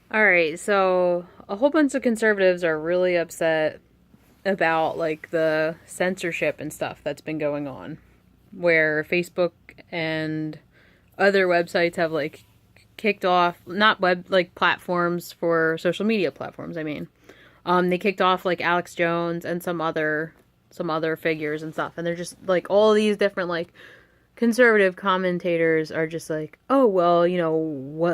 All right, so a whole bunch of conservatives are really upset about like the censorship and stuff that's been going on, where Facebook and other websites have like kicked off not web like platforms for social media platforms. They kicked off like Alex Jones and some other figures and stuff, and they're just like all these different like conservative commentators are just like, oh well,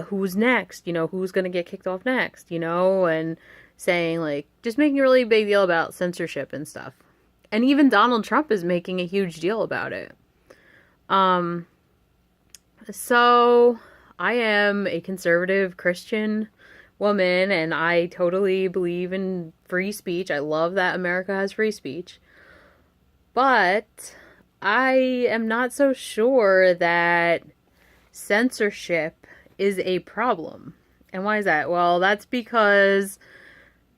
who's next? Who's gonna get kicked off next? And saying like just making a really big deal about censorship and stuff. And even Donald Trump is making a huge deal about it. Um, so I am a conservative Christian woman, and I totally believe in free speech. I love that America has free speech. But I am not so sure that censorship is a problem. And why is that? Well, that's because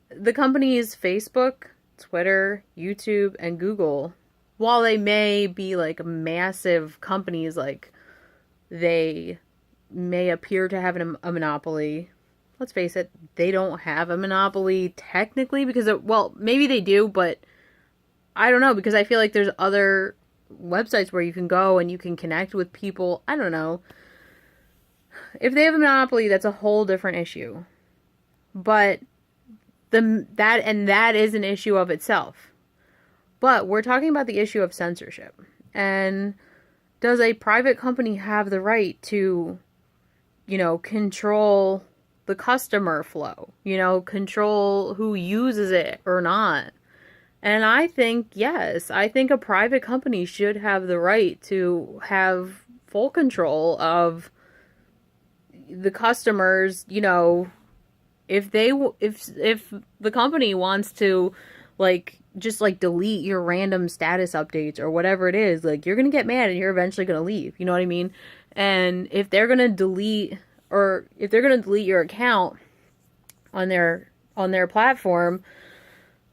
the companies Facebook, Twitter, YouTube, and Google, while they may be like massive companies, like they may appear to have a monopoly. Let's face it, they don't have a monopoly technically because, well, maybe they do, but I don't know, because I feel like there's other websites where you can go and you can connect with people. I don't know. If they have a monopoly, that's a whole different issue. But that is an issue of itself. But we're talking about the issue of censorship. And does a private company have the right to, control the customer flow? Control who uses it or not? And I think, yes, I think a private company should have the right to have full control of the customers, if the company wants to like just like delete your random status updates or whatever it is, like you're going to get mad and you're eventually going to leave, you know what I mean? And if they're going to delete your account on their platform,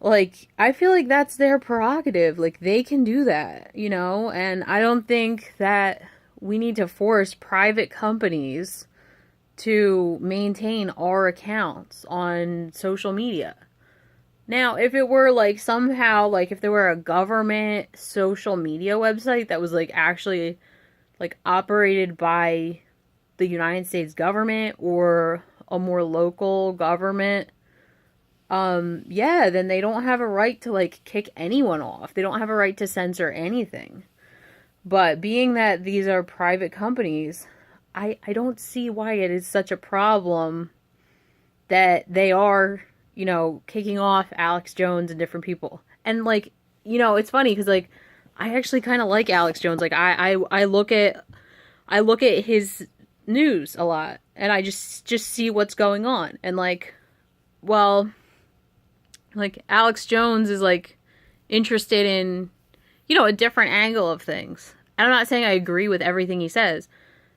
like, I feel like that's their prerogative. Like, they can do that, And I don't think that we need to force private companies to maintain our accounts on social media. Now, if it were like somehow, like, if there were a government social media website that was like actually like operated by the United States government or a more local government, yeah, then they don't have a right to like kick anyone off. They don't have a right to censor anything. But being that these are private companies, I don't see why it is such a problem that they are, kicking off Alex Jones and different people. And like, it's funny because like I actually kind of like Alex Jones. Like I look at his news a lot and I just see what's going on. And well, like Alex Jones is like interested in, a different angle of things. And I'm not saying I agree with everything he says.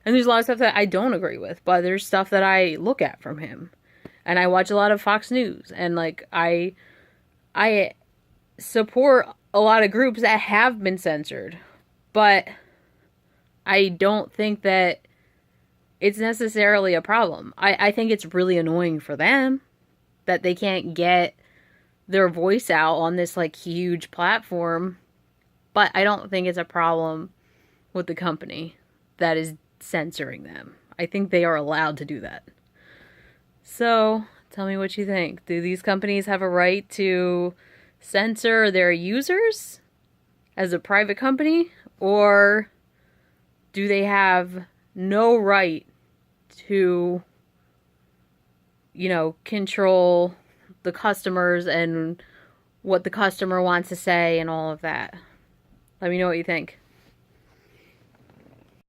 And there's a lot of stuff that I don't agree with, but there's stuff that I look at from him. And I watch a lot of Fox News, and like I support a lot of groups that have been censored. But I don't think that it's necessarily a problem. I think it's really annoying for them that they can't get their voice out on this like huge platform, but I don't think it's a problem with the company that is censoring them. I think they are allowed to do that. So, tell me what you think. Do these companies have a right to censor their users as a private company, or do they have no right to, control the customers and what the customer wants to say and all of that? Let me know what you think.